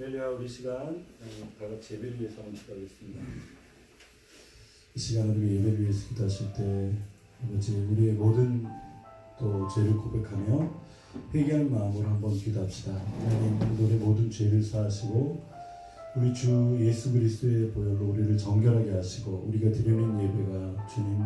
할렐루야. 우리 시간 다 같이 예배를 위해서 기도하겠습니다. 이 시간 우리 예배를 위해서 기도하실 때 아버지 우리의 모든 또 죄를 고백하며 회개하는 마음으로 한번 기도합시다. 하나님 우리의 모든 죄를 사하시고 우리 주 예수 그리스도의 보혈로 우리를 정결하게 하시고 우리가 드리는 예배가 주님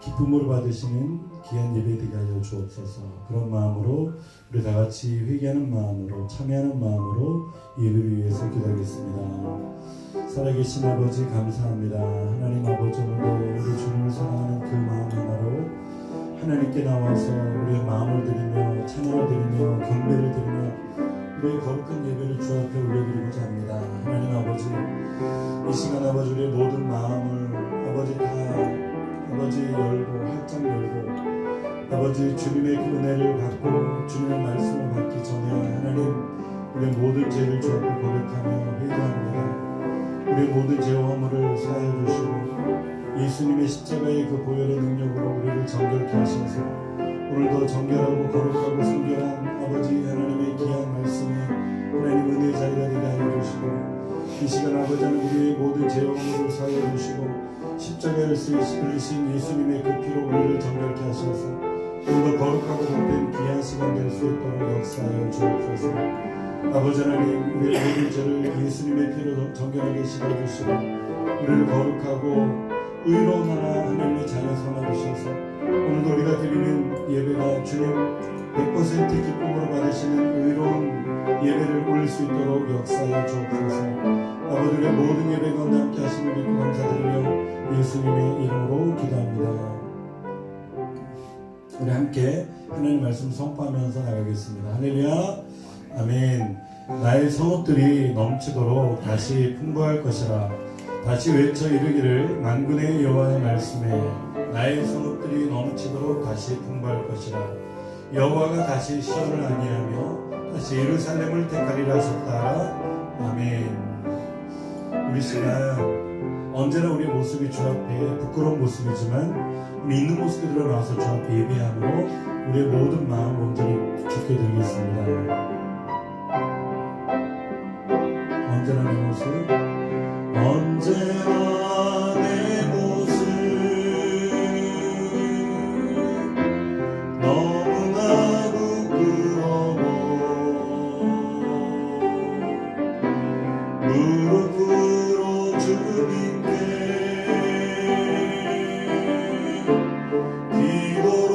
기쁨으로 받으시는 귀한 예배 되게 하여 주옵소서. 그런 마음으로 우리 다 같이 회개하는 마음으로 참여하는 마음으로 예배를 위해서 기도하겠습니다. 살아계신 아버지 감사합니다. 하나님 아버지 오늘도 우리 주님을 사랑하는 그 마음 하나로 하나님께 나와서 우리의 마음을 드리며 찬양을 드리며 경배를 드리며 우리의 거룩한 예배를 주 앞에 올려드리고자 합니다. 하나님 아버지 이 시간 아버지 우리의 모든 마음을 아버지 다 아버지 열고 활짝 열고 아버지 주님의 그 은혜를 받고 주님의 말씀을 받기 전에 하나님 우리의 모든 죄를 주 앞에 고백하며 회개합니다. 우리의 모든 죄와 허물을 사하여 주시고 예수님의 십자가의 그 보혈의 능력으로 우리를 정결케 하셔서 오늘도 정결하고 거룩하고 순결한 아버지 하나님의 귀한 말씀이 하나님 은혜의 자리가 되게 하여 주시고 이 시간 아버지는 우리의 모든 죄와 허물을 사하여 주시고 십자가를 흘리신 예수님의 그 피로 우리를 정결케 하셔서 오늘도 거룩하고 복된 귀한 시간 될 수 있도록 역사하여 주옵소서. 아버지 하나님 우리의 모든 죄를 예수님의 피로 정결하게 씻어주시고 우리를 거룩하고 의로운 하나님의 자녀 삼아주셔서 오늘도 우리가 드리는 예배가 주님 100% 기쁨으로 받으시는 의로운 예배를 올릴 수 있도록 역사하여 주옵소서. 아버지의 모든 예배 가운데 함께 하시는 믿고 감사드리며 예수님의 이름으로 기도합니다. 우리 함께 하나님 말씀 선포하면서 나가겠습니다. 할렐루야 아멘. 나의 성읍들이 넘치도록 다시 풍부할 것이라. 다시 외쳐 이르기를 만군의 여호와의 말씀에 나의 성읍들이 넘치도록 다시 풍부할 것이라. 여호와가 다시 시온을 안위하며 다시 예루살렘을 택하리라 하셨다. 아멘. 우리 시간 언제나 우리의 모습이 주 앞에 부끄러운 모습이지만 우리 있는 모습에 드러나와서 주 앞에 예배함으로 우리의 모든 마음 온전히 주께 드리겠습니다. 언제나 내 모습 언제나 내 모습 너무나 부끄러워 무릎으로 주님께 기도로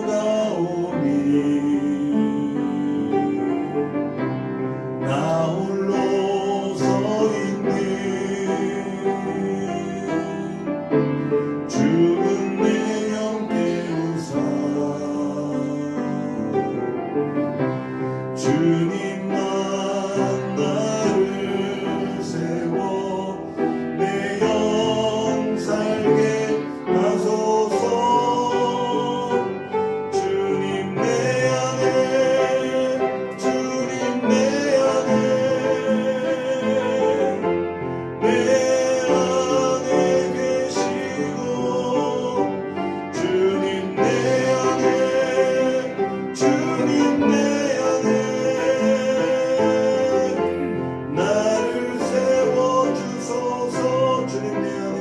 나오니 나 홀로 서 있는 주는 내 영 깨우사 주님만 나를 세워 내 영 살게 하소서. 주님 내 안에 주님 내 안에 내 안에 계시고 주님 내 안에 주님 내 안에 나를 세워주소서. 주님 내 안에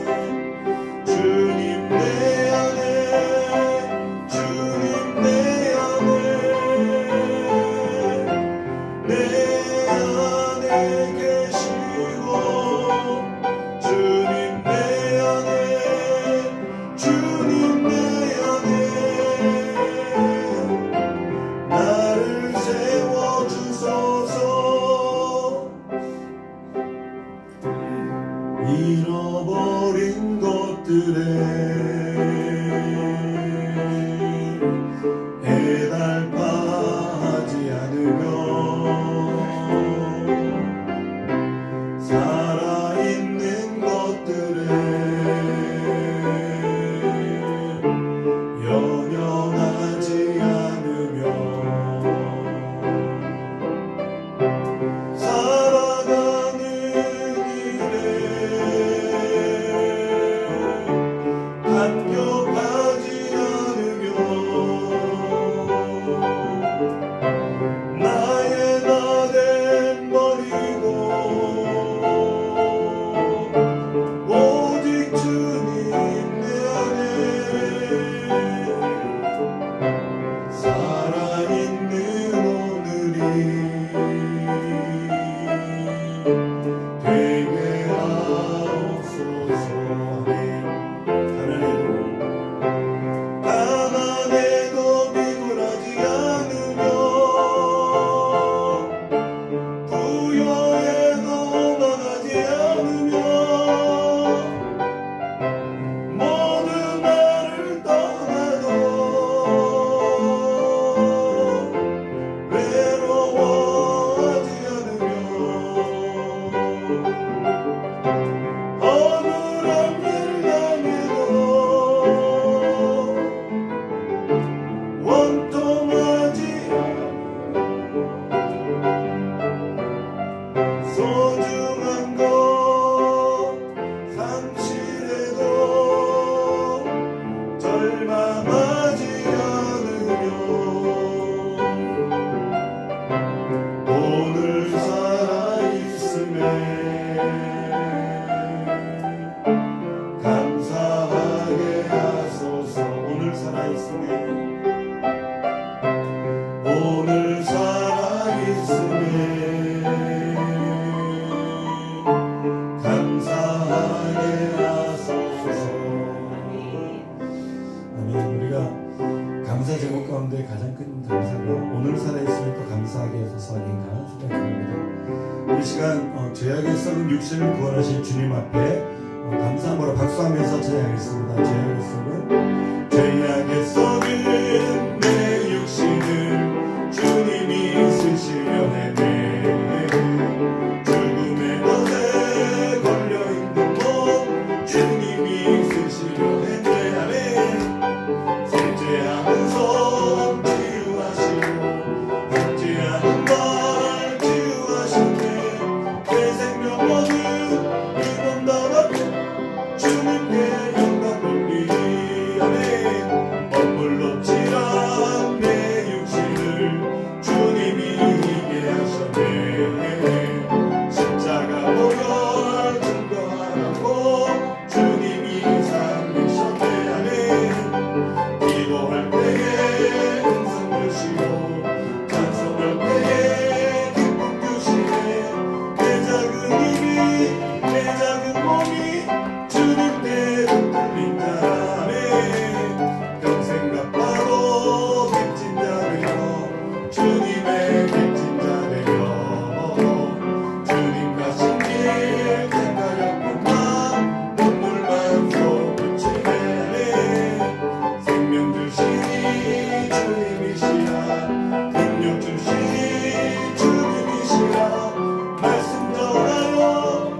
주님 내 안에 주님 내 안에 내 안에 계시고 주님 내 안에 주님 내 안에 나를 세워주소서. 잃어버린 것들에 애달파하지 않으며 살아있는 것들에 연연하지 않으며 살아가는 일에 감격 주님 내 안에 살아있는 오늘이 되게 하옵소서. 가난해도 비굴하지 않으며 부여해도 오만하지 않으며 모든 나를 떠나도 외로워하지 않으며 억울한 일 당해도 원통하지 소중한 것 상실해도 절망하지 않으며 오늘 살아있음에 감사하게 하소서. 오늘 살아있음에 오늘 살아있음에 감사하게 하소서. 아멘. 우리가 감사 제목 가운데 가장 큰 감사가 오늘 살아있음에 또 감사하게 하소서 아닌가 생각합니다. 우리 시간 죄악에 썩은 육신을 구원하신 주님 앞에 감사함으로 박수하면서 찬양하겠습니다. 죄악에 썩은 내 육신을 주님이 쓰시려 해내 죽음의 것에 걸려있는 몸 주님이 쓰시려 해내 아멘. 삭제하는 손 치유하시고 삭제하는 말 치유하시네 내 생명 모든 유범 담았고 주님께 영광 돌리 아멘. 머물렀지만 내 육신을 주님이 이기게 하셨네. 십자가 보혈 증거하라고 주님이 살리셨네 아멘. 기도할 때에 음성 주시고 찬송할 때에 기쁨 주시네. 내 작은 힘이 내 작은 몸이 주님께 붙들린 자라네. 평생 갚아도 빚진 자되어 주님의 빚진 자되어 주님 가신 길 생각했구나 눈물만 쏟으시네. 생명 주시니 주님이시라 능력 주시니 주님이시라 말씀 전하여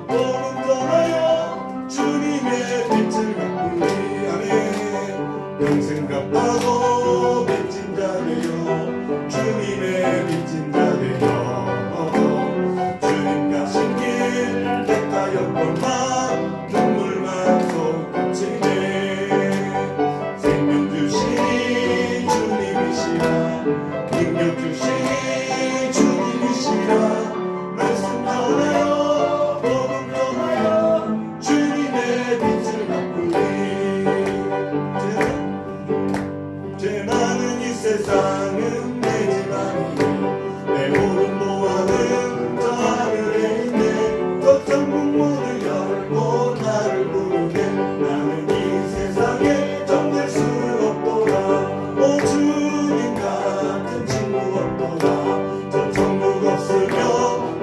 복음 전하여 주님의 빛을 갚으리 아멘. 평생 갚아도 빚진 자되어 주님의 빚진 자되어 주님 가신 길 대가였건만 눈물만 쏟으시네. 생명 주시니 주님이시라 능력 주시니 주님이시라 말씀 전하여 복음 전하여 주님의 빛을 갚으리. 죄 많은 이 세상은 내 집안이네 내 모든 보안은 저 하늘에 있네. 저 천국 문을 열고 나를 부르네. 나는 이 세상에 정될 수 없도다. 오 주님 같은 친구 없도다. 저 천국 없으며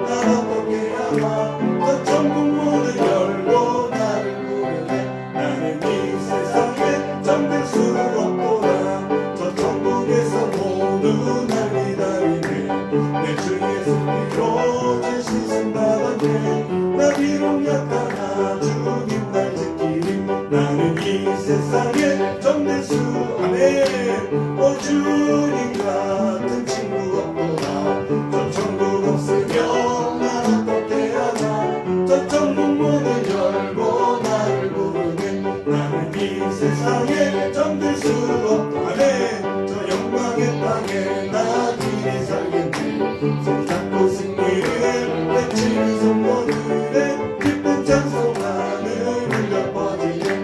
난 어떻게 하나. 저 천국 문을 열고 나를 부르네. 나는 이 세상에 정될 수 없도다. 저 천국에서 모두 날 기다리네. 내 주 예수님으로 죄 씻음 받았네. 나 비록 약하나 주님 날 지키리. 나는 이 세상에 정될 수 아멘. 오 주님 같은 친구 없도다. 저 천국 없으며 난 어떻게 하나. 저 천국 문을 열고 나를 부르네. 나는 이 세상에 정될 수 없다 아멘. 저 영광의 땅에 나 길이 살겠네. 손잡고 승리를 외치는 성도들의 기쁜 찬송하늘 울려 퍼지네.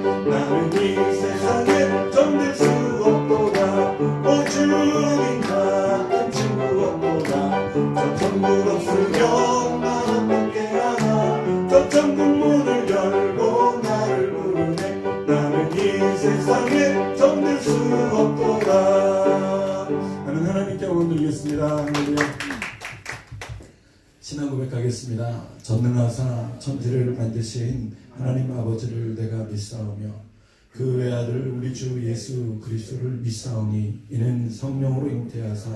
이 세상에 정될 수 없도다. 나는 하나님께 영광 드리겠습니다. 할렐루야. 신앙 고백하겠습니다. 전능하사 천지를 만드신 하나님 아버지를 내가 믿사오며 그 외아들 우리 주 예수 그리스도를 믿사오니 이는 성령으로 잉태하사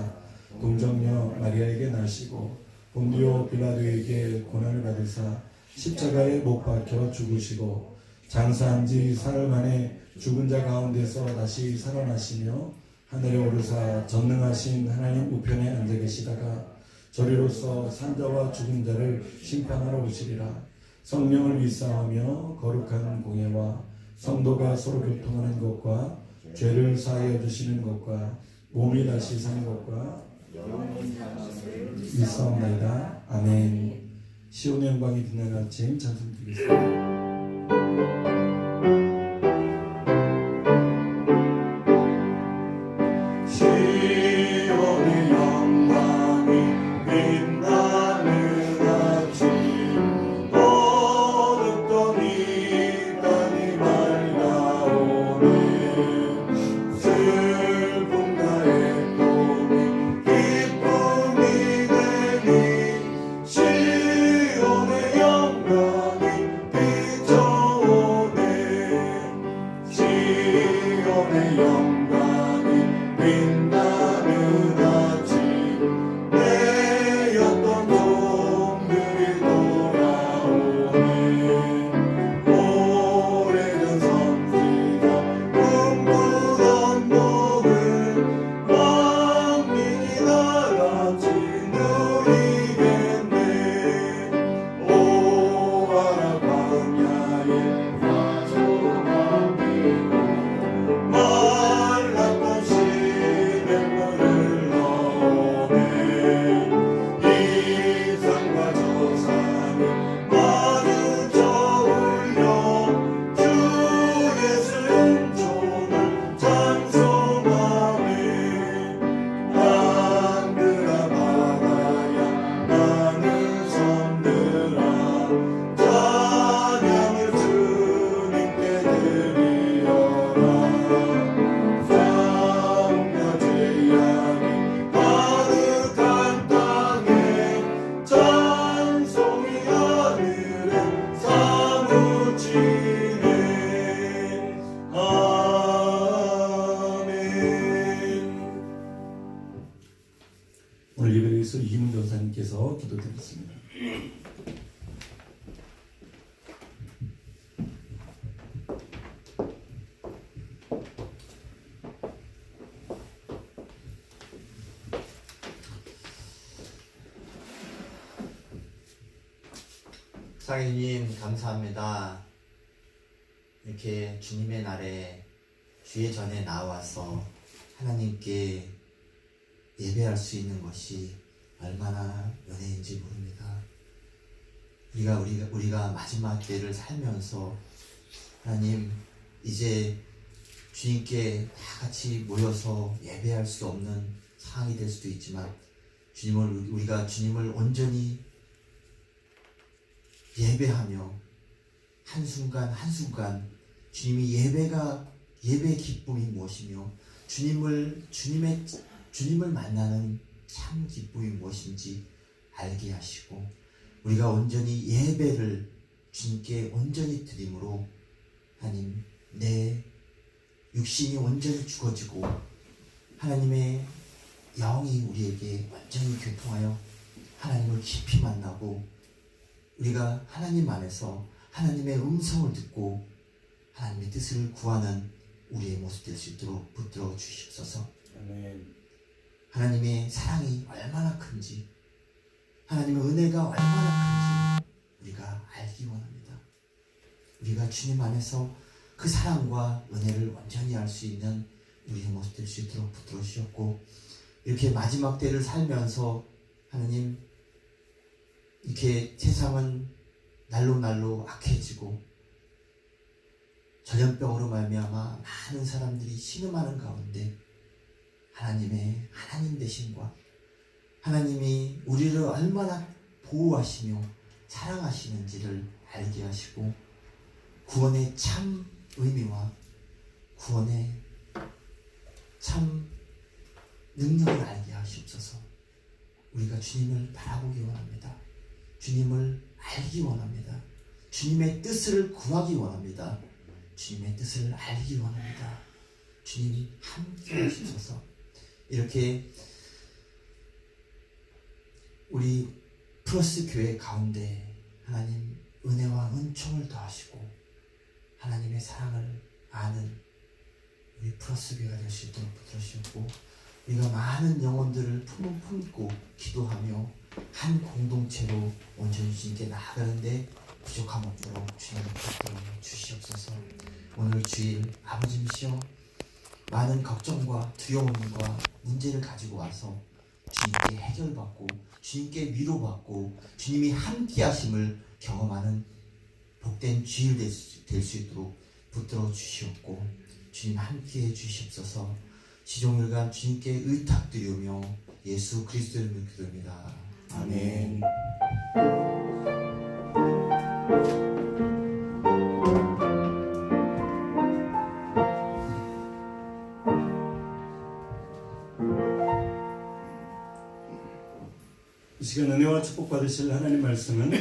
동정녀 마리아에게 나시고 본디오 빌라도에게 고난을 받으사 십자가에 못 박혀 죽으시고 장사한 지 사흘 만에 죽은 자 가운데서 다시 살아나시며 하늘에 오르사 전능하신 하나님 우편에 앉아 계시다가 저리로서 산자와 죽은 자를 심판하러 오시리라. 성령을 믿사오며 거룩한 공예와 성도가 서로 교통하는 것과 죄를 사하여 주시는 것과 몸이 다시 사는 것과 믿사옵나이다. 아멘. 시온의 영광이 빛나는 아침 찬송 드리겠습니다. 오늘 예배를 위해서 이기문 전사님께서 기도드리겠습니다. 사랑해주님 감사합니다. 이렇게 주님의 날에 주의 전에 나와서 하나님께 예배할 수 있는 것이 얼마나 은혜인지 모릅니다. 우리가 마지막 때를 살면서 하나님 이제 주님께 다 같이 모여서 예배할 수 없는 상황이 될 수도 있지만 우리가 주님을 온전히 예배하며 한순간 한순간 주님이 예배의 기쁨이 무엇이며 주님을 만나는 참 기쁨이 무엇인지 알게 하시고 우리가 온전히 예배를 주님께 온전히 드림으로 하나님 내 육신이 온전히 죽어지고 하나님의 영이 우리에게 완전히 교통하여 하나님을 깊이 만나고 우리가 하나님 안에서 하나님의 음성을 듣고 하나님의 뜻을 구하는 우리의 모습 될 수 있도록 붙들어 주시옵소서. 아멘. 하나님의 사랑이 얼마나 큰지 하나님의 은혜가 얼마나 큰지 우리가 알기 원합니다. 우리가 주님 안에서 그 사랑과 은혜를 온전히 알 수 있는 우리의 모습 될 수 있도록 붙들어 주셨고 이렇게 마지막 때를 살면서 하나님 이렇게 세상은 날로 악해지고 전염병으로 말미암아 많은 사람들이 신음하는 가운데 하나님 되심과 하나님이 우리를 얼마나 보호하시며 사랑하시는지를 알게 하시고 구원의 참 의미와 구원의 참 능력을 알게 하시옵소서. 우리가 주님을 바라보기 원합니다. 주님을 알기 원합니다. 주님의 뜻을 구하기 원합니다. 주님의 뜻을 알기 원합니다. 주님 함께 하시소서. 이렇게 우리 프로스 교회 가운데 하나님 은혜와 은총을 더하시고 하나님의 사랑을 아는 우리 프로스 교회가 될 수 있도록 붙들으시옵고, 우리가 많은 영혼들을 품고 기도하며 한 공동체로 온전히 주님께 나아가는데 부족함 없도록 주님을 붙들어 주시옵소서. 오늘 주일 아버지이시여, 많은 걱정과 두려움과 문제를 가지고 와서 주님께 해결받고 주님께 위로받고 주님이 함께 하심을 경험하는 복된 주일 될 수 있도록 붙들어 주시옵고, 주님 함께 해 주시옵소서. 시종일관 주님께 의탁드리며 예수 그리스도의 이름으로 기도합니다. 아멘. 이 시간 은혜와 축복 받으실 하나님 말씀은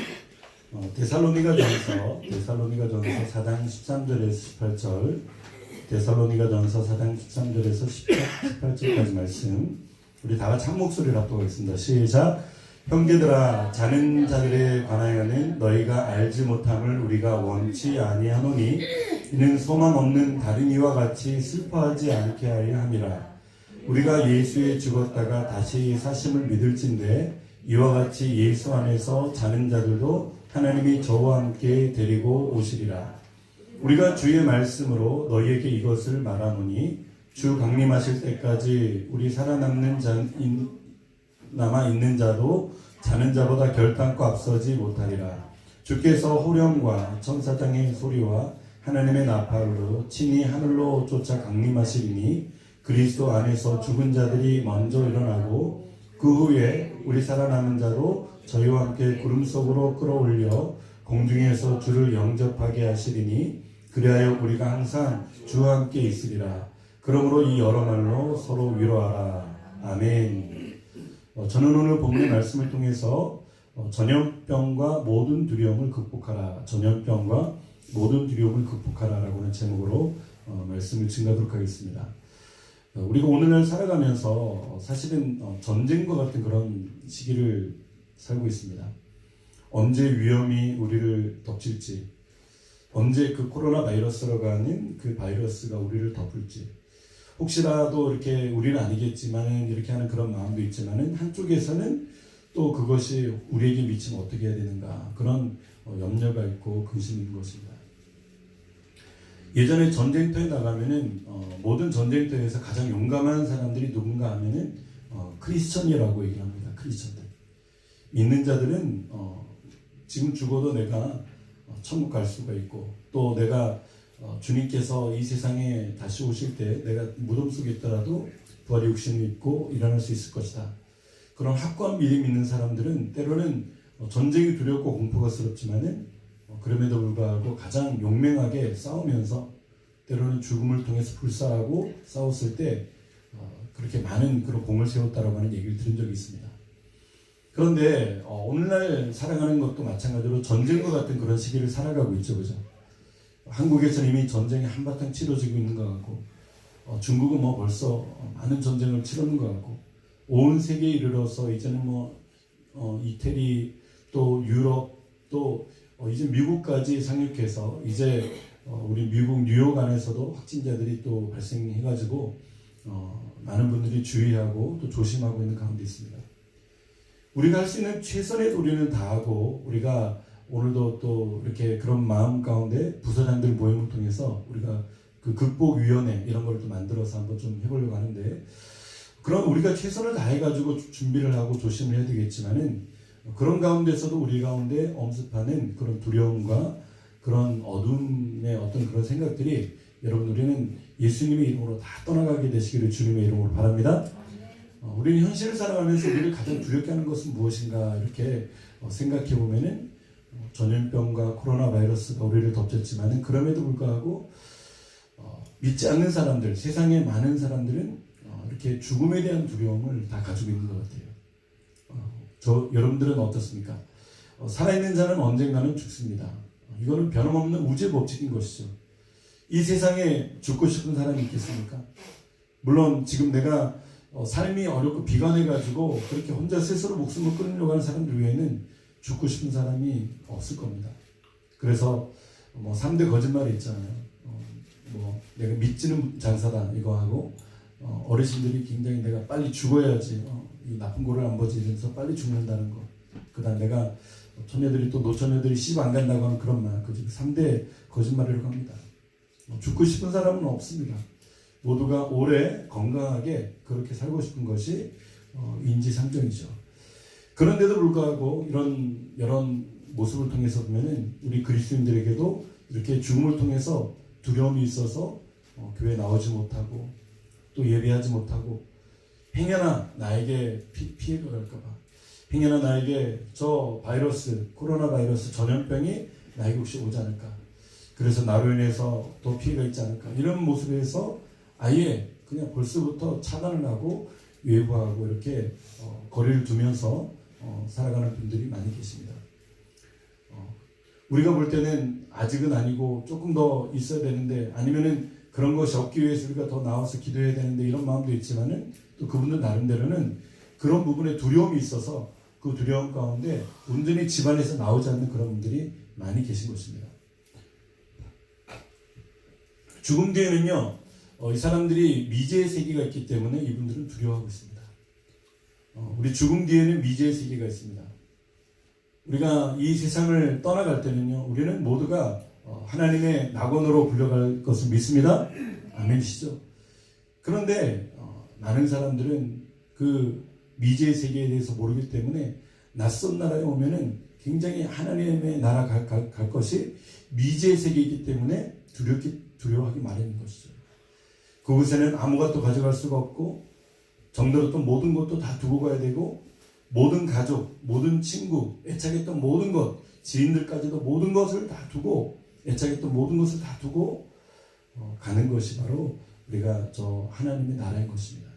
데살로니가전서 4장 13절에서 18절, 데살로니가전서 4장 13절에서 18절까지 말씀, 우리 다 같이 한 목소리로 합독하겠습니다. 시작. 형제들아, 자는 자들에 관하여는 너희가 알지 못함을 우리가 원치 아니하노니 이는 소망 없는 다른 이와 같이 슬퍼하지 않게 하려 함이라. 우리가 예수에 죽었다가 다시 사심을 믿을진대 이와 같이 예수 안에서 자는 자들도 하나님이 저와 함께 데리고 오시리라. 우리가 주의 말씀으로 너희에게 이것을 말하노니 주 강림하실 때까지 우리 남아 있는 자도 자는 자보다 결단코 앞서지 못하리라. 주께서 호령과 천사장의 소리와 하나님의 나팔로 친히 하늘로 쫓아 강림하시리니 그리스도 안에서 죽은 자들이 먼저 일어나고 그 후에 우리 살아남은 자도 저희와 함께 구름 속으로 끌어올려 공중에서 주를 영접하게 하시리니 그리하여 우리가 항상 주와 함께 있으리라. 그러므로 이 여러 말로 서로 위로하라. 아멘. 저는 오늘 본문의 말씀을 통해서 전염병과 모든 두려움을 극복하라, 전염병과 모든 두려움을 극복하라라고 하는 제목으로 말씀을 증가하도록 하겠습니다. 우리가 오늘날 살아가면서 사실은 전쟁과 같은 그런 시기를 살고 있습니다. 언제 위험이 우리를 덮칠지, 언제 그 코로나 바이러스라고 하는 그 바이러스가 우리를 덮을지, 혹시라도 이렇게 우리는 아니겠지만 이렇게 하는 그런 마음도 있지만은 한쪽에서는 또 그것이 우리에게 미치면 어떻게 해야 되는가, 그런 염려가 있고 근심이 있는 것입니다. 예전에 전쟁터에 나가면은 모든 전쟁터에서 가장 용감한 사람들이 누군가 하면은 크리스천이라고 얘기합니다. 크리스천들, 믿는 자들은 지금 죽어도 내가 천국 갈 수가 있고, 또 내가 주님께서 이 세상에 다시 오실 때 내가 무덤 속에 있더라도 부활의 육신을 입고 일어날 수 있을 것이다. 그런 확고한 믿음 있는 사람들은 때로는 전쟁이 두렵고 공포스럽지만은 그럼에도 불구하고 가장 용맹하게 싸우면서 때로는 죽음을 통해서 불사하고 싸웠을 때 그렇게 많은 그런 공을 세웠다라고 하는 얘기를 들은 적이 있습니다. 그런데 오늘날 살아가는 것도 마찬가지로 전쟁과 같은 그런 시기를 살아가고 있죠, 그죠? 한국에서는 이미 전쟁이 한바탕 치러지고 있는 것 같고, 중국은 벌써 많은 전쟁을 치르는 것 같고, 온 세계에 이르러서 이제는 이태리, 또 유럽, 또 이제 미국까지 상륙해서 이제 우리 미국 뉴욕 안에서도 확진자들이 또 발생해가지고 많은 분들이 주의하고 또 조심하고 있는 가운데 있습니다. 우리가 할 수 있는 최선의 도리는 다하고, 우리가 오늘도 또 이렇게 그런 마음 가운데 부서장들 모임을 통해서 우리가 그 극복위원회 이런 걸 또 만들어서 한번 좀 해보려고 하는데, 그럼 우리가 최선을 다해가지고 준비를 하고 조심을 해야 되겠지만은 그런 가운데서도 우리 가운데 엄습하는 그런 두려움과 그런 어둠의 어떤 그런 생각들이, 여러분, 우리는 예수님의 이름으로 다 떠나가게 되시기를 주님의 이름으로 바랍니다. 우리는 현실을 살아가면서 우리를 가장 두렵게 하는 것은 무엇인가 이렇게 생각해 보면은 전염병과 코로나 바이러스가 우리를 덮쳤지만은 그럼에도 불구하고 믿지 않는 사람들, 세상에 많은 사람들은 이렇게 죽음에 대한 두려움을 다 가지고 있는 것 같아요. 여러분들은 어떻습니까? 살아있는 자는 언젠가는 죽습니다. 이거는 변함없는 우주의 법칙인 것이죠. 이 세상에 죽고 싶은 사람이 있겠습니까? 물론 지금 내가 삶이 어렵고 비관해가지고 그렇게 혼자 스스로 목숨을 끊으려고 하는 사람들 외에는 죽고 싶은 사람이 없을 겁니다. 그래서 3대 거짓말이 있잖아요. 내가 믿지는 장사다 이거 하고, 어르신들이 굉장히 내가 빨리 죽어야지, 이 나쁜 고를 안 버지면서 빨리 죽는다는 거. 그 다음 내가 처녀들이 또 노처녀들이 집 안 간다고 하는 그런 말, 그 3대 거짓말이라고 합니다. 죽고 싶은 사람은 없습니다. 모두가 오래 건강하게 그렇게 살고 싶은 것이 인지상정이죠. 그런데도 불구하고 이런 모습을 통해서 보면은 우리 그리스도인들에게도 이렇게 죽음을 통해서 두려움이 있어서 교회 나오지 못하고 또 예배하지 못하고, 행여나 나에게 피해가 갈까봐, 행여나 나에게 저 바이러스, 코로나 바이러스 전염병이 나에게 혹시 오지 않을까, 그래서 나로 인해서 또 피해가 있지 않을까, 이런 모습에서 아예 그냥 벌써부터 차단을 하고 외부하고 이렇게 거리를 두면서 살아가는 분들이 많이 계십니다. 우리가 볼 때는 아직은 아니고 조금 더 있어야 되는데, 아니면은 그런 것이 없기 위해서 우리가 더 나와서 기도해야 되는데, 이런 마음도 있지만은 또 그분들 나름대로는 그런 부분에 두려움이 있어서 그 두려움 가운데 온전히 집안에서 나오지 않는 그런 분들이 많이 계신 것입니다. 죽음 뒤에는요, 이 사람들이 미제의 세계가 있기 때문에 이분들은 두려워하고 있습니다. 우리 죽음 뒤에는 미제의 세계가 있습니다. 우리가 이 세상을 떠나갈 때는요, 우리는 모두가 하나님의 낙원으로 불려갈 것을 믿습니다. 아멘이시죠? 그런데 많은 사람들은 그 미제의 세계에 대해서 모르기 때문에 낯선 나라에 오면은 굉장히 하나님의 나라 갈 것이 미제의 세계이기 때문에 두려워하기 마련인 것이죠. 그곳에는 아무것도 가져갈 수가 없고, 정대로 또 모든 것도 다 두고 가야 되고, 모든 가족, 모든 친구, 애착했던 모든 것, 지인들까지도 모든 것을 다 두고, 애착했던 모든 것을 다 두고 가는 것이 바로 우리가 저 하나님의 나라인 것입니다.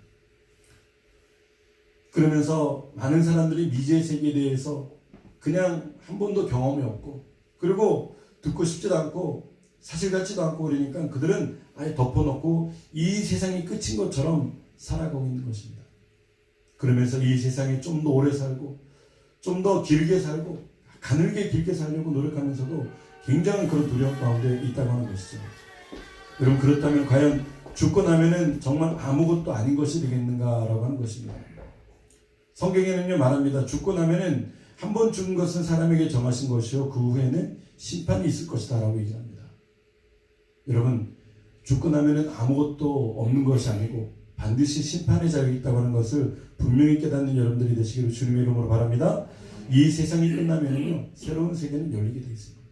그러면서 많은 사람들이 미제의 세계에 대해서 그냥 한 번도 경험이 없고, 그리고 듣고 싶지도 않고 사실 같지도 않고, 그러니까 그들은 아예 덮어놓고 이 세상이 끝인 것처럼 살아가고 있는 것입니다. 그러면서 이 세상에 좀 더 오래 살고 좀 더 길게 살고 가늘게 길게 살려고 노력하면서도 굉장한 그런 두려움 가운데 있다고 하는 것이죠. 여러분, 그렇다면 과연 죽고 나면은 정말 아무것도 아닌 것이 되겠는가라고 하는 것입니다. 성경에는요 말합니다. 죽고 나면은 한 번 죽은 것은 사람에게 정하신 것이요 그 후에는 심판이 있을 것이다 라고 얘기합니다. 여러분, 죽고 나면은 아무것도 없는 것이 아니고 반드시 심판의 자리에 있다고 하는 것을 분명히 깨닫는 여러분들이 되시기를 주님의 이름으로 바랍니다. 이 세상이 끝나면은요 새로운 세계는 열리게 되어 있습니다.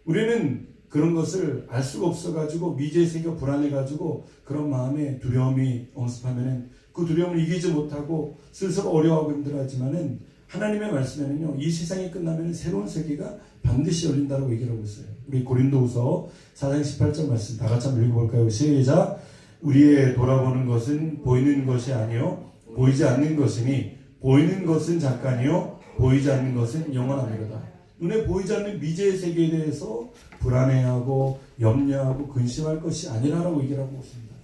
우리는 그런 것을 알 수가 없어가지고 미제의 세계가 불안해가지고 그런 마음에 두려움이 엄습하면은 그 두려움을 이기지 못하고 스스로 어려워하고 힘들어하지만은 하나님의 말씀에는요 이 세상이 끝나면 새로운 세계가 반드시 열린다고 얘기를 하고 있어요. 우리 고린도후서 4장 18절 말씀 다 같이 한번 읽어볼까요? 시작. 우리의 돌아보는 것은 보이는 것이 아니요 보이지 않는 것이니 보이는 것은 잠깐이요 보이지 않는 것은 영원하니로다. 눈에 보이지 않는 미제의 세계에 대해서 불안해하고 염려하고 근심할 것이 아니라라고 얘기를 하고 있습니다.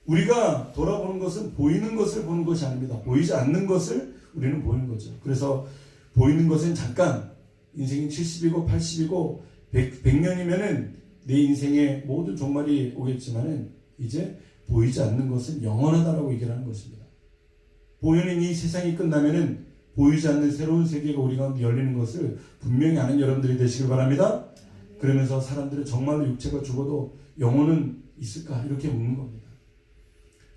우리가 돌아보는 것은 보이는 것을 보는 것이 아닙니다. 보이지 않는 것을 우리는 보는 거죠. 그래서 보이는 것은 잠깐, 인생이 70이고 80이고 100년이면은 내 인생의 모든 종말이 오겠지만은 이제 보이지 않는 것은 영원하다라고 얘기를 하는 것입니다. 보이는 이 세상이 끝나면은 보이지 않는 새로운 세계가 우리 가운데 열리는 것을 분명히 아는 여러분들이 되시길 바랍니다. 그러면서 사람들은 정말로 육체가 죽어도 영혼은 있을까? 이렇게 묻는 겁니다.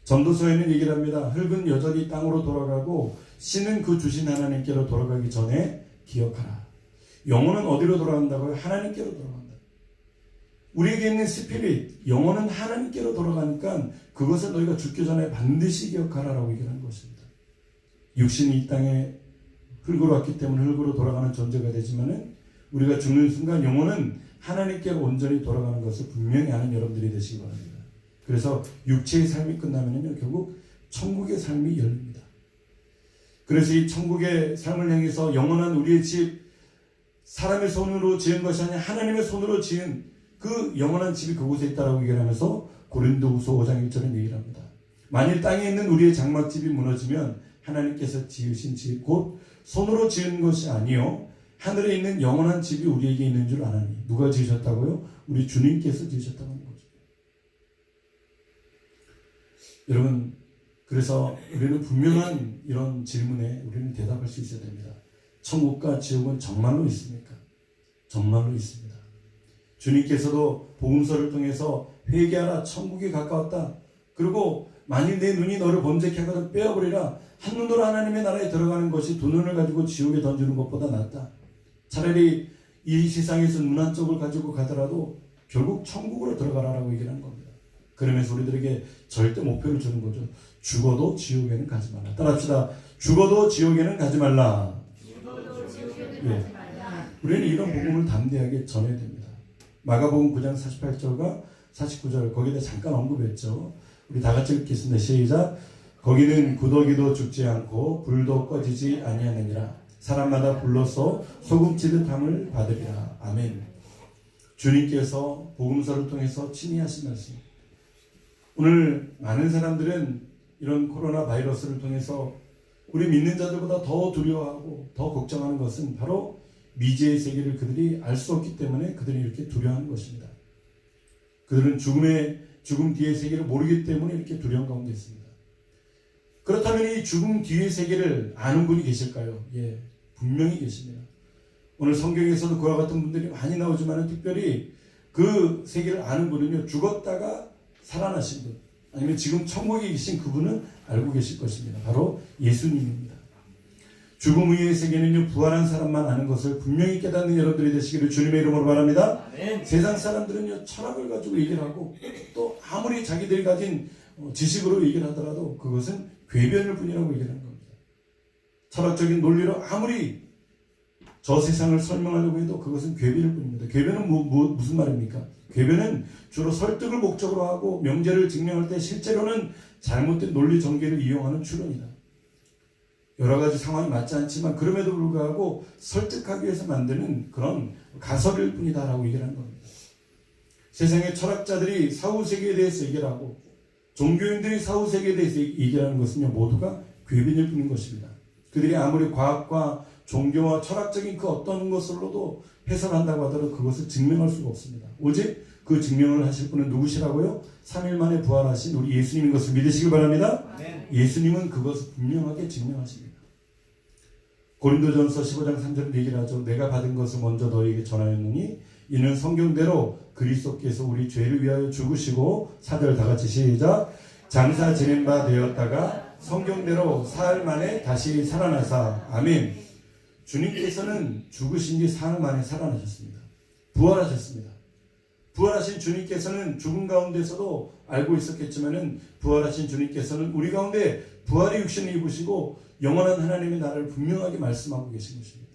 전도서에는 얘기를 합니다. 흙은 여전히 땅으로 돌아가고 신은 그 주신 하나님께로 돌아가기 전에 기억하라. 영혼은 어디로 돌아간다고요? 하나님께로 돌아간다. 우리에게 있는 스피릿, 영혼은 하나님께로 돌아가니까 그것을 너희가 죽기 전에 반드시 기억하라라고 얘기를 하는 것입니다. 육신이 이 땅에 흙으로 왔기 때문에 흙으로 돌아가는 존재가 되지만은 우리가 죽는 순간 영혼은 하나님께로 온전히 돌아가는 것을 분명히 아는 여러분들이 되시기 바랍니다. 그래서 육체의 삶이 끝나면요 결국 천국의 삶이 열립니다. 그래서 이 천국의 삶을 향해서 영원한 우리의 집, 사람의 손으로 지은 것이 아니라 하나님의 손으로 지은 그 영원한 집이 그곳에 있다라고 얘기를 하면서 고린도후서 5장 1절에 얘기를 합니다. 만일 땅에 있는 우리의 장막집이 무너지면 하나님께서 지으신 집 곧 손으로 지은 것이 아니요 하늘에 있는 영원한 집이 우리에게 있는 줄 아나니. 누가 지으셨다고요? 우리 주님께서 지으셨다는 거죠. 여러분, 그래서 우리는 분명한 이런 질문에 우리는 대답할 수 있어야 됩니다. 천국과 지옥은 정말로 있습니까? 정말로 있습니다. 주님께서도 복음서를 통해서 회개하라, 천국이 가까웠다. 그리고 만일 내 눈이 너를 범죄케 하거든 빼어버리라. 한눈으로 하나님의 나라에 들어가는 것이 두 눈을 가지고 지옥에 던지는 것보다 낫다. 차라리 이 세상에서 눈 한쪽을 가지고 가더라도 결국 천국으로 들어가라라고 얘기를 하는 겁니다. 그러면서 우리들에게 절대 목표를 주는 거죠. 죽어도 지옥에는 가지 말라. 따라합시다. 죽어도 지옥에는 가지 말라. 예. 우리는 이런 복음을 담대하게 전해야 됩니다. 마가복음 9장 48절과 49절 거기다 잠깐 언급했죠. 우리 다 같이 읽겠습니다. 시작. 거기는 구더기도 죽지 않고 불도 꺼지지 아니하느니라. 사람마다 불로써 소금치듯함을 받으리라. 아멘. 주님께서 복음서를 통해서 친히 하신 말씀. 오늘 많은 사람들은 이런 코로나 바이러스를 통해서 우리 믿는 자들보다 더 두려워하고 더 걱정하는 것은 바로 미지의 세계를 그들이 알 수 없기 때문에 그들이 이렇게 두려워하는 것입니다. 그들은 죽음 뒤의 세계를 모르기 때문에 이렇게 두려움 가운데 있습니다. 그렇다면 이 죽음 뒤의 세계를 아는 분이 계실까요? 예, 분명히 계십니다. 오늘 성경에서도 그와 같은 분들이 많이 나오지만 특별히 그 세계를 아는 분은요, 죽었다가 살아나신 분, 아니면 지금 천국에 계신 그분은 알고 계실 것입니다. 바로 예수님입니다. 죽음 후의 세계는요, 부활한 사람만 아는 것을 분명히 깨닫는 여러분들이 되시기를 주님의 이름으로 바랍니다. 아멘. 세상 사람들은요, 철학을 가지고 얘기를 하고 또 아무리 자기들이 가진 지식으로 얘기를 하더라도 그것은 궤변일 뿐이라고 얘기를 하는 겁니다. 철학적인 논리로 아무리 저 세상을 설명하려고 해도 그것은 궤변일 뿐입니다. 궤변은 무슨 말입니까? 궤변은 주로 설득을 목적으로 하고 명제를 증명할 때 실제로는 잘못된 논리 전개를 이용하는 추론이다. 여러 가지 상황이 맞지 않지만 그럼에도 불구하고 설득하기 위해서 만드는 그런 가설일 뿐이다라고 얘기를 하는 겁니다. 세상의 철학자들이 사후세계에 대해서 얘기를 하고 종교인들이 사후세계에 대해서 얘기하는 것은요, 모두가 궤변일 뿐인 것입니다. 그들이 아무리 과학과 종교와 철학적인 그 어떤 것으로도 해설한다고 하더라도 그것을 증명할 수가 없습니다. 오직 그 증명을 하실 분은 누구시라고요? 3일 만에 부활하신 우리 예수님인 것을 믿으시기 바랍니다. 네. 예수님은 그것을 분명하게 증명하십니다. 고린도전서 15장 3절에 얘기를 하죠. 내가 받은 것을 먼저 너희에게 전하였느니 이는 성경대로 그리스도께서 우리 죄를 위하여 죽으시고 4절 다 같이 시작. 장사 지낸 바 되었다가 성경대로 사흘 만에 다시 살아나사. 아멘. 주님께서는 죽으신 지 사흘 만에 살아나셨습니다. 부활하셨습니다. 부활하신 주님께서는 죽음 가운데서도 알고 있었겠지만은 부활하신 주님께서는 우리 가운데 부활의 육신을 입으시고 영원한 하나님의 나라를 분명하게 말씀하고 계신 것입니다.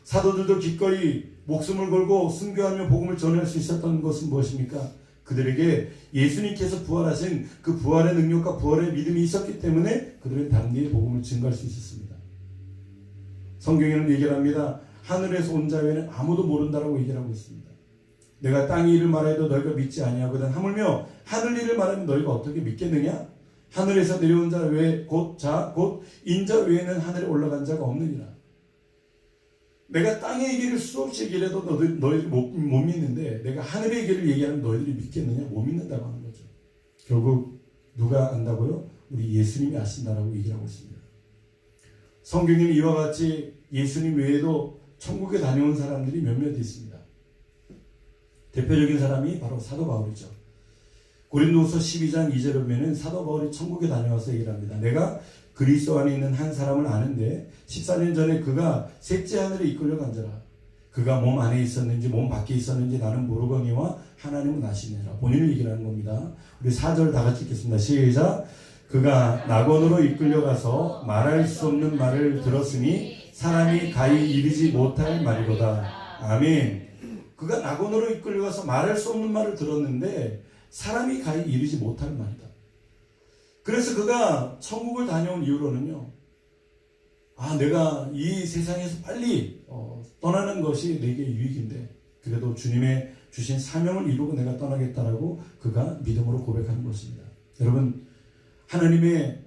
사도들도 기꺼이 목숨을 걸고 순교하며 복음을 전할 수 있었던 것은 무엇입니까? 그들에게 예수님께서 부활하신 그 부활의 능력과 부활의 믿음이 있었기 때문에 그들은 담대히 복음을 증거할 수 있었습니다. 성경에는 얘기를 합니다. 하늘에서 온 자 외에는 아무도 모른다라고 얘기를 하고 있습니다. 내가 땅의 일을 말해도 너희가 믿지 아니하거든. 하물며 하늘 일을 말하면 너희가 어떻게 믿겠느냐? 하늘에서 내려온 자 외에 곧 인자 외에는 하늘에 올라간 자가 없느니라. 내가 땅의 얘기를 수없이 얘기해도 너희들이 못 믿는데 내가 하늘의 얘기를 얘기하면 너희들이 믿겠느냐? 못 믿는다고 하는 거죠. 결국 누가 안다고요? 우리 예수님이 아신다라고 얘기를 하고 있습니다. 성경에는 이와 같이 예수님 외에도 천국에 다녀온 사람들이 몇몇 있습니다. 대표적인 사람이 바로 사도 바울이죠. 고린도후서 12장 2절에 보면은 사도 바울이 천국에 다녀와서 얘기를 합니다. 내가 그리스도 안에 있는 한 사람을 아는데 14년 전에 그가 셋째 하늘에 이끌려 간자라. 그가 몸 안에 있었는지 몸 밖에 있었는지 나는 모르거니와 하나님은 아시느니라. 본인을 얘기를 하는 겁니다. 우리 4절 다 같이 읽겠습니다. 시작. 그가 낙원으로 이끌려가서 말할 수 없는 말을 들었으니 사람이 가히 이르지 못할 말이로다. 아멘. 그가 낙원으로 이끌려가서 말할 수 없는 말을 들었는데 사람이 가히 이르지 못할 말이다. 그래서 그가 천국을 다녀온 이후로는요, 내가 이 세상에서 빨리 떠나는 것이 내게 유익인데 그래도 주님의 주신 사명을 이루고 내가 떠나겠다라고 그가 믿음으로 고백하는 것입니다. 여러분, 하나님의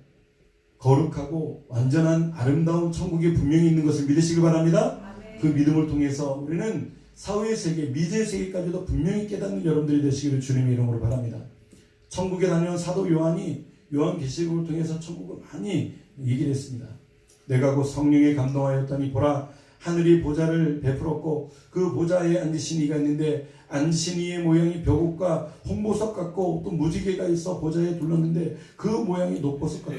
거룩하고 완전한 아름다운 천국이 분명히 있는 것을 믿으시기 바랍니다. 그 믿음을 통해서 우리는 사후의 세계, 미래의 세계까지도 분명히 깨닫는 여러분들이 되시기를 주님의 이름으로 바랍니다. 천국에 다녀온 사도 요한이 요한계시록을 통해서 천국을 많이 얘기를 했습니다. 내가 곧 성령에 감동하였더니 보라, 하늘이 보좌를 베풀었고 그 보좌에 앉으신 이가 있는데 앉으신 이의 모양이 벼곡과 홍보석 같고 또 무지개가 있어 보좌에 둘렀는데 그 모양이 녹보석 같다.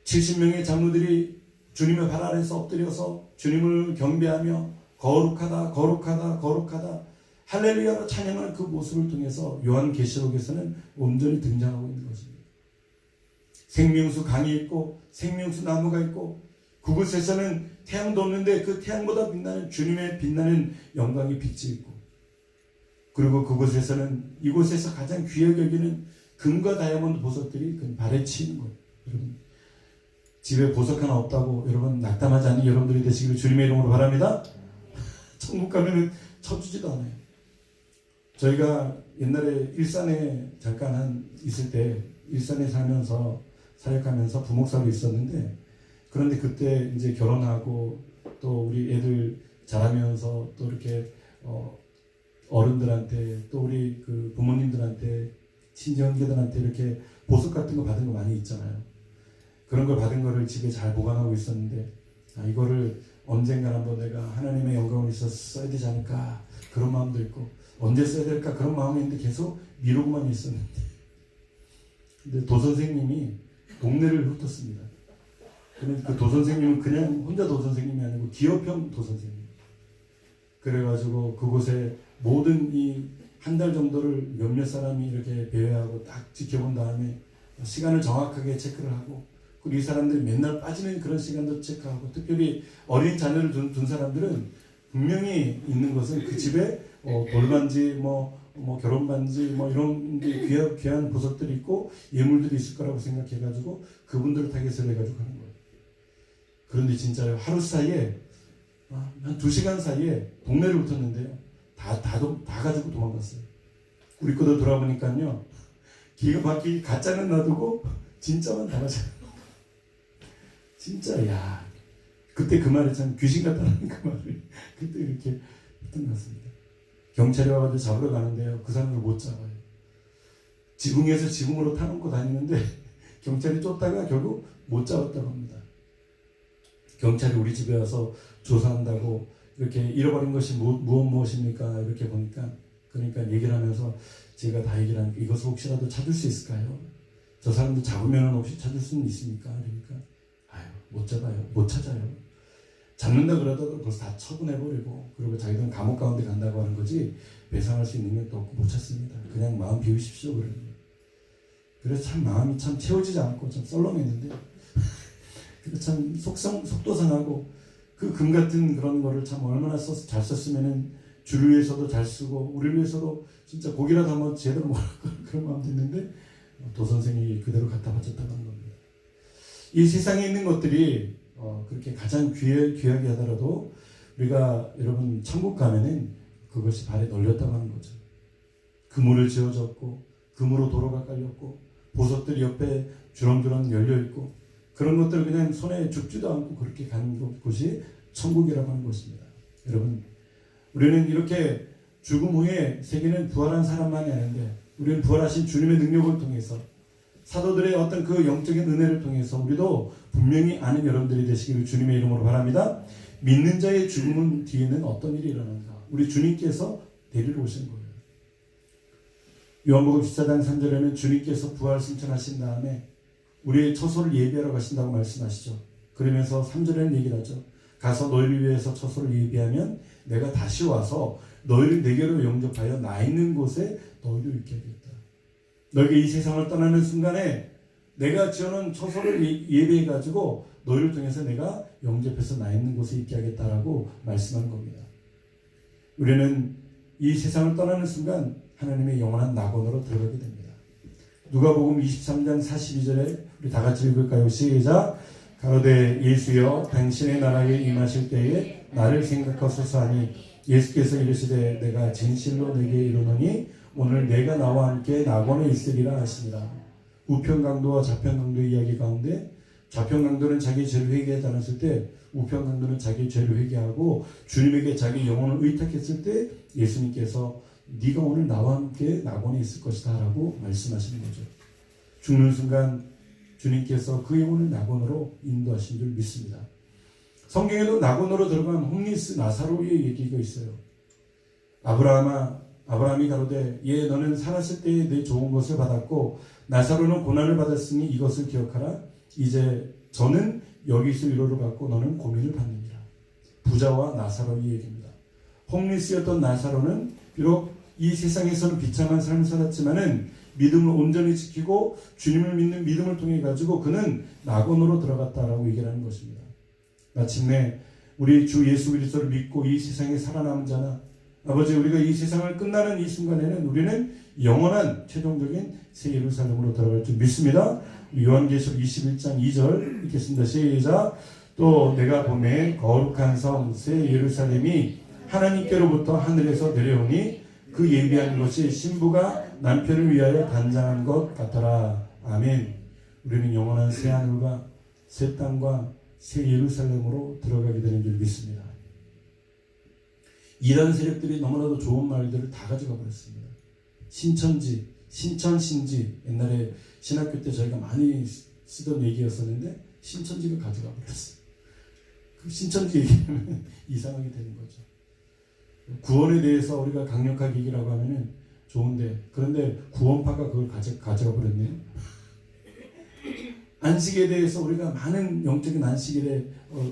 70명의 장로들이 주님의 발 아래서 엎드려서 주님을 경배하며 거룩하다 거룩하다 거룩하다 할렐루야로 찬양하는 그 모습을 통해서 요한계시록에서는 온전히 등장하고 있는 것입니다. 생명수 강이 있고 생명수 나무가 있고 그곳에서는 태양도 없는데 그 태양보다 빛나는 주님의 빛나는 영광의 빛이 있고, 그리고 그곳에서는 이곳에서 가장 귀하게 여기는 금과 다이아몬드 보석들이 그 발에 치이는 거예요. 여러분, 집에 보석 하나 없다고 여러분 낙담하지 않는 여러분들이 되시기를 주님의 이름으로 바랍니다. 천국 가면은 쳐주지도 않아요. 저희가 옛날에 일산에 잠깐 있을 때 일산에 살면서 사역하면서 부목사로 있었는데, 그런데 그때 이제 결혼하고 또 우리 애들 자라면서 또 이렇게 어른들한테 또 우리 그 부모님들한테 친정들한테 이렇게 보석 같은 거 받은 거 많이 있잖아요. 그런 걸 받은 거를 집에 잘 보관하고 있었는데 이거를 언젠가 한번 내가 하나님의 영광을 위해서 써야 되지 않을까 그런 마음도 있고, 언제 써야 될까 그런 마음이 있는데 계속 미루고만 있었는데, 근데 도선생님이 동네를 훑었습니다. 근데 그 도선생님은 그냥 혼자 도선생님이 아니고 기업형 도선생님. 그래가지고 그곳에 모든 이 한 달 정도를 몇몇 사람이 이렇게 배회하고 딱 지켜본 다음에 시간을 정확하게 체크를 하고, 그리고 이 사람들이 맨날 빠지는 그런 시간도 체크하고, 특별히 어린 자녀를 둔 사람들은 분명히 있는 것은 그 집에 돌반지 뭐 결혼반지 뭐 이런 귀한 보석들이 있고 예물들이 있을 거라고 생각해가지고 그분들을 타겟으로 해가지고 하는 거예요. 그런데 진짜요, 하루 사이에 한 2시간 사이에 동네를 훑었는데요, 다 가지고 도망갔어요. 우리 거도 돌아보니까요, 기가 막히게 가짜는 놔두고 진짜만 다 가져요. 진짜, 야, 그때 그 말이 참 귀신 같다는 그 말을 그때 이렇게 했던 것 같습니다. 경찰이 와가지고 잡으러 가는데요, 그 사람을 못 잡아요. 지붕에서 지붕으로 타놓고 다니는데 경찰이 쫓다가 결국 못 잡았다고 합니다. 경찰이 우리 집에 와서 조사한다고 이렇게 잃어버린 것이 무엇입니까? 이렇게 보니까, 그러니까 얘기를 하면서 제가 다 얘기를 하니까 이것을 혹시라도 찾을 수 있을까요? 저 사람도 잡으면 혹시 찾을 수는 있습니까? 그러니까 못 잡아요. 못 찾아요. 잡는다 그러다가 벌써 다 처분해버리고, 그리고 자기들은 감옥 가운데 간다고 하는 거지 배상할 수 있는 능력도 없고 못 찾습니다. 그냥 마음 비우십시오 그러는 거예요. 그래서 참 마음이 참 채워지지 않고 참 썰렁했는데 그래서 참 속도 상하고, 그 금 같은 그런 거를 참 얼마나 잘 썼으면은 주를 위해서도 잘 쓰고 우리를 위해서도 진짜 고기라도 한번 제대로 먹을 그런 마음도 있는데 도선생이 그대로 갖다 바쳤다고 하는 겁니다. 이 세상에 있는 것들이 그렇게 가장 귀하게 하더라도 우리가 여러분 천국 가면은 그것이 발에 널렸다고 하는 거죠. 금으로 지어졌고 금으로 도로가 깔렸고 보석들이 옆에 주렁주렁 열려있고, 그런 것들 그냥 손에 죽지도 않고 그렇게 가는 곳이 천국이라고 하는 것입니다. 여러분, 우리는 이렇게 죽음 후에 세계는 부활한 사람만이 아닌데, 우리는 부활하신 주님의 능력을 통해서 사도들의 어떤 그 영적인 은혜를 통해서 우리도 분명히 아는 여러분들이 되시기를 주님의 이름으로 바랍니다. 믿는 자의 죽음 뒤에는 어떤 일이 일어나는가? 우리 주님께서 데리러 오신 거예요. 요한복음 14장 3절에는 주님께서 부활 승천하신 다음에 우리의 처소를 예비하러 가신다고 말씀하시죠. 그러면서 3절에는 얘기를 하죠. 가서 너희를 위해서 처소를 예비하면 내가 다시 와서 너희를 내게로 영접하여 나 있는 곳에 너희를 있게 하겠다. 너희가 이 세상을 떠나는 순간에 내가 지어놓은 처소를 예비해가지고 너희를 통해서 내가 영접해서 나 있는 곳에 있게 하겠다라고 말씀하는 겁니다. 우리는 이 세상을 떠나는 순간 하나님의 영원한 낙원으로 들어가게 됩니다. 누가복음 23장 42절에 우리 다 같이 읽을까요? 시작. 가로되 예수여 당신의 나라에 임하실 때에 나를 생각하소서 하니 예수께서 이르시되 내가 진실로 내게 이르노니 오늘 내가 나와 함께 낙원에 있으리라 하시니라. 우편강도와 좌편강도의 이야기 가운데 좌편강도는 자기 죄를 회개하지 않았을 때 우편강도는 자기 죄를 회개하고 주님에게 자기 영혼을 의탁했을 때 예수님께서 네가 오늘 나와 함께 낙원에 있을 것이다 라고 말씀하시는 거죠. 죽는 순간 주님께서 그 영혼을 낙원으로 인도하신 줄 믿습니다. 성경에도 낙원으로 들어간 홈리스 나사로의 얘기가 있어요. 아브라함이 가로되 예 너는 살았을 때에 내 좋은 것을 받았고 나사로는 고난을 받았으니 이것을 기억하라. 이제 저는 여기서 위로를 받고 너는 고민을 받느니라. 부자와 나사로의 얘기입니다. 홈리스였던 나사로는 비록 이 세상에서는 비참한 삶을 살았지만은 믿음을 온전히 지키고 주님을 믿는 믿음을 통해 가지고 그는 낙원으로 들어갔다라고 얘기를 하는 것입니다. 마침내 우리 주 예수 그리스도를 믿고 이 세상에 살아남은 자나 아버지 우리가 이 세상을 끝나는 이 순간에는 우리는 영원한 최종적인 새 예루살렘으로 들어갈 줄 믿습니다. 요한계시록 21장 2절 읽겠습니다. 시작. 또 내가 보매 거룩한 성 새 예루살렘이 하나님께로부터 하늘에서 내려오니 그 예비한 것이 신부가 남편을 위하여 단장한 것 같더라. 아멘. 우리는 영원한 새 하늘과 새 땅과 새 예루살렘으로 들어가게 되는 줄 믿습니다. 이단 세력들이 너무나도 좋은 말들을 다 가져가 버렸습니다. 신천지, 신천신지 옛날에 신학교 때 저희가 많이 쓰던 얘기였었는데 신천지가 가져가 버렸어요. 그 신천지 얘기하면 이상하게 되는 거죠. 구원에 대해서 우리가 강력하게 얘기라고 하면은 좋은데 그런데 구원파가 그걸 가져가 버렸네요. 안식에 대해서 우리가 많은 영적인 안식일의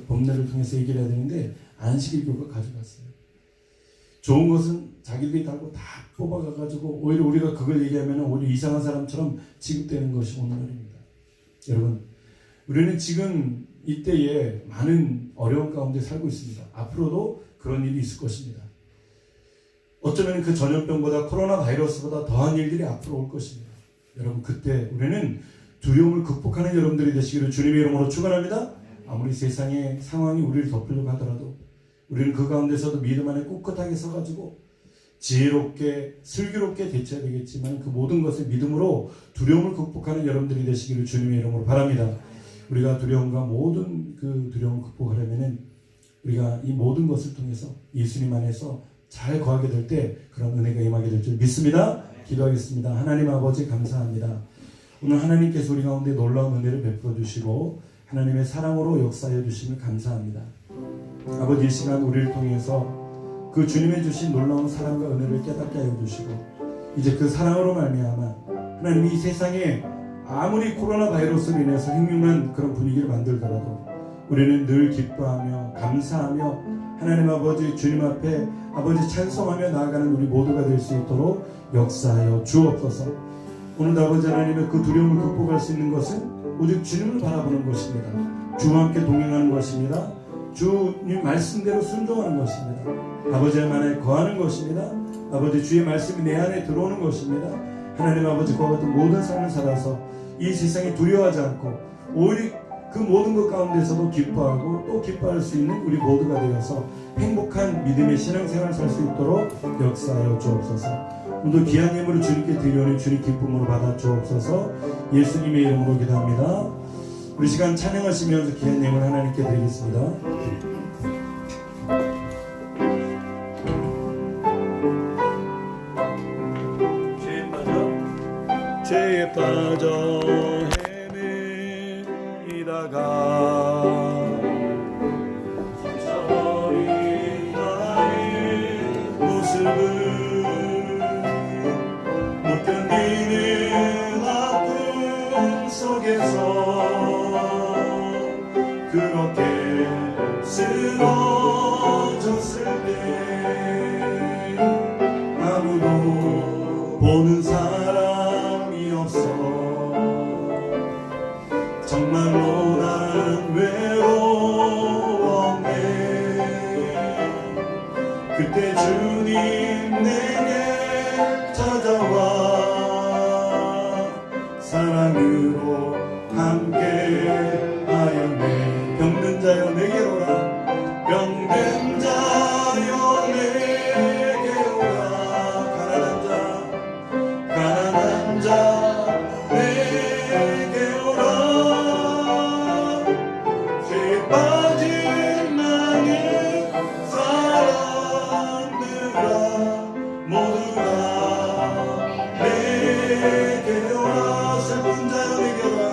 법례를 통해서 얘기를 해야 되는데 안식일교가 가져갔어요. 좋은 것은 자기들이 달고 다 뽑아가가지고 오히려 우리가 그걸 얘기하면 오히려 이상한 사람처럼 취급되는 것이 오늘날입니다. 여러분 우리는 지금 이때에 많은 어려운 가운데 살고 있습니다. 앞으로도 그런 일이 있을 것입니다. 어쩌면 그 전염병보다 코로나 바이러스보다 더한 일들이 앞으로 올 것입니다. 여러분 그때 우리는 두려움을 극복하는 여러분들이 되시기를 주님의 이름으로 축원합니다. 아무리 세상의 상황이 우리를 덮으려고 하더라도 우리는 그 가운데서도 믿음 안에 꿋꿋하게 서가지고 지혜롭게 슬기롭게 대처해야 되겠지만 그 모든 것을 믿음으로 두려움을 극복하는 여러분들이 되시기를 주님의 이름으로 바랍니다. 우리가 두려움과 모든 그 두려움을 극복하려면은 우리가 이 모든 것을 통해서 예수님 안에서 잘 거하게 될 때 그런 은혜가 임하게 될 줄 믿습니다. 기도하겠습니다. 하나님 아버지 감사합니다. 오늘 하나님께서 우리 가운데 놀라운 은혜를 베풀어 주시고 하나님의 사랑으로 역사해 주심을 감사합니다. 아버지 이 시간 우리를 통해서 그 주님의 주신 놀라운 사랑과 은혜를 깨닫게 하여 주시고 이제 그 사랑으로 말미암아 하나님 이 세상에 아무리 코로나 바이러스로 인해서 흉흉한 그런 분위기를 만들더라도 우리는 늘 기뻐하며 감사하며 하나님 아버지 주님 앞에 아버지 찬송하며 나아가는 우리 모두가 될 수 있도록 역사하여 주옵소서. 오늘 아버지 하나님의 그 두려움을 극복할 수 있는 것은 오직 주님을 바라보는 것입니다. 주와 함께 동행하는 것입니다. 주님 말씀대로 순종하는 것입니다. 아버지 안에 거하는 것입니다. 아버지 주의 말씀이 내 안에 들어오는 것입니다. 하나님 아버지 그와 같은 모든 삶을 살아서 이 세상에 두려워하지 않고 오히려 그 모든 것 가운데서도 기뻐하고 또 기뻐할 수 있는 우리 모두가 되어서 행복한 믿음의 신앙생활을 살 수 있도록 역사하여 주옵소서. 오늘 귀한 예물을 주님께 드리오니 주님 기쁨으로 받아 주옵소서. 예수님의 이름으로 기도합니다. 우리 시간 찬양하시면서 귀한 예물 하나님께 드리겠습니다. 죄에 빠져 헤매이다가 저버린 나의 모습을 못 견디는 아픔 속에서 그렇게 쓰러졌을 때 아무도 보는 사람이 없어 정말로 난 외로웠네. 그때 주 내게와 사랑으로 함께하였네. 병든 자여 내게로 오라. 병든 자여 내게 오라. 가난한 자 내게 오라. 죄에 빠진 많은 사람들아 모두가 내게 오라. 슬픈 자여 내게 오라.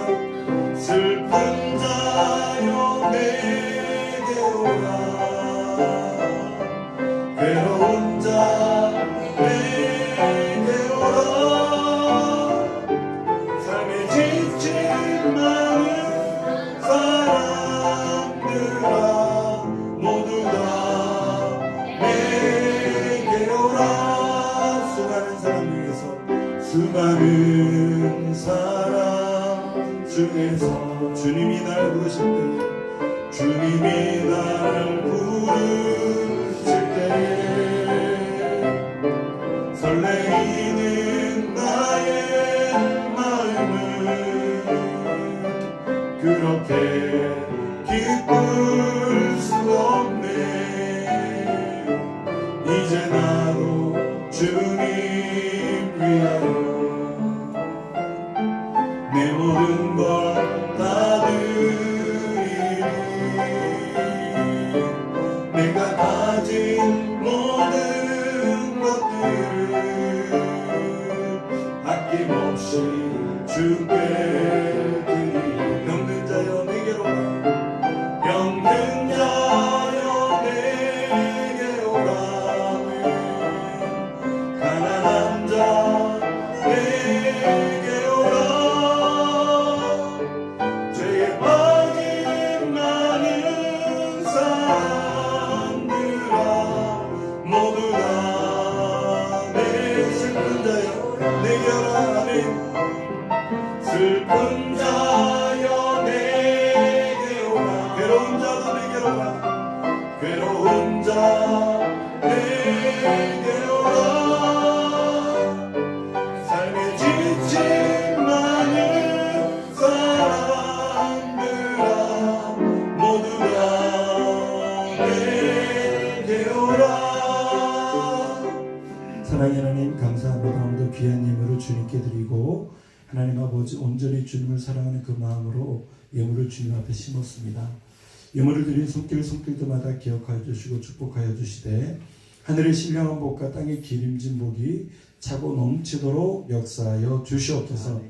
슬픈 자여 내게 오라. 괴로운 자 내게 오라. 삶에 지친 많은 사람들아 모두가 내게 오라. 수많은 사람 중에서 주님이 날 부르실 때 주님이 날 부르실 때 설레이는 나의 마음은 그렇게 기쁠 수 없네. 이제 나도 주님 위하여 내 모든 걸 다 드리리. 내가 가진 모든 것들을 아낌없이 주께 드리리. 병든 자여 내게로 오라. 병든 자여 내게 오라. 가난한 자 내게 오라. 죄에 빠진 많은 사람들아 모두 다 내 슬픈 자여 내게 오라. 아멘. 슬픈 자여 내게 오라. 괴로운 자도 내게 오라. 괴로운 자 내게 오라. 삶에 지친 많은 사람들아 모두 다 내게 오라. 사랑의 하나님 감사합니다. 오늘도 귀한 예물을 주님께 드리고 하나님 아버지 온전히 주님을 사랑하는 그 마음으로 예물을 주님 앞에 심었습니다. 예물을 드린 손길마다 기억하여 주시고 축복하여 주시되 하늘의 신령한 복과 땅의 기름진 복이 차고 넘치도록 역사하여 주시옵소서.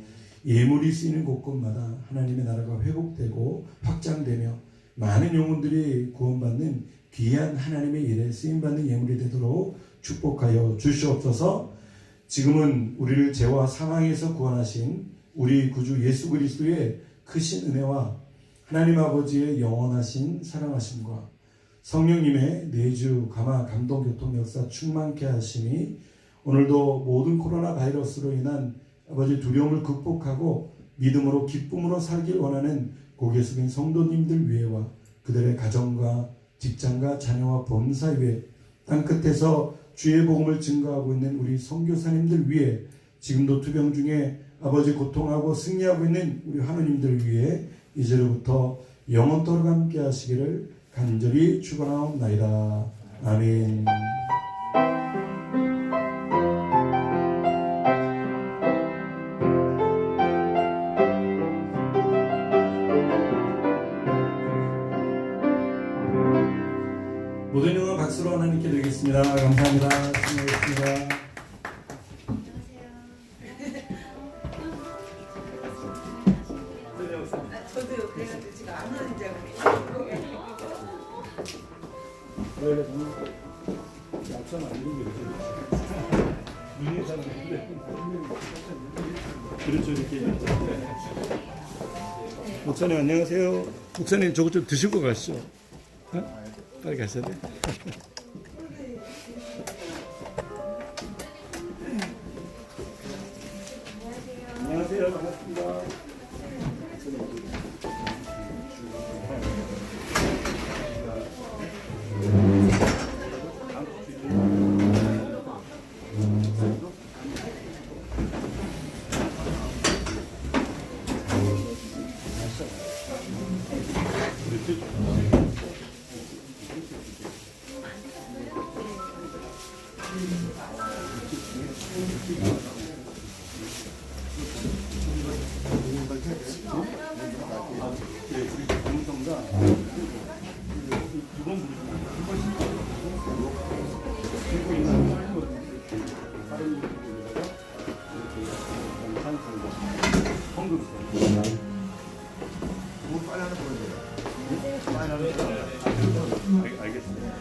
예물이 쓰이는 곳곳마다 하나님의 나라가 회복되고 확장되며 많은 영혼들이 구원받는 귀한 하나님의 일에 쓰임받는 예물이 되도록 축복하여 주시옵소서. 지금은 우리를 죄와 사망에서 구원하신 우리 구주 예수 그리스도의 크신 은혜와 하나님 아버지의 영원하신 사랑하심과 성령님의 내주 감화 감동 교통 역사 충만케 하심이 오늘도 모든 코로나 바이러스로 인한 아버지 두려움을 극복하고 믿음으로 기쁨으로 살길 원하는 고개 숙인 성도님들 위에와 그들의 가정과 직장과 자녀와 범사 위에 땅끝에서 주의 복음을 증거하고 있는 우리 선교사님들 위에 지금도 투병 중에 아버지 고통하고 승리하고 있는 우리 하느님들 위에 이제로부터 영원토록 함께 하시기를 간절히 축원하옵나이다. 아멘. 모든 영광 박수로 하나님께 드리겠습니다. 감사합니다. 수고하셨습니다. 저도 그래가지고 지금 안 하는 줄 알고 원래 약속 안 되는 게 눈이 사람인데 그렇죠 이렇게. 목사님 안녕하세요. 목사님 저거 좀 드시고 가시죠. 어? 빨리 가셔야 돼. 안녕하세요. 반갑습니다. 알겠습니다.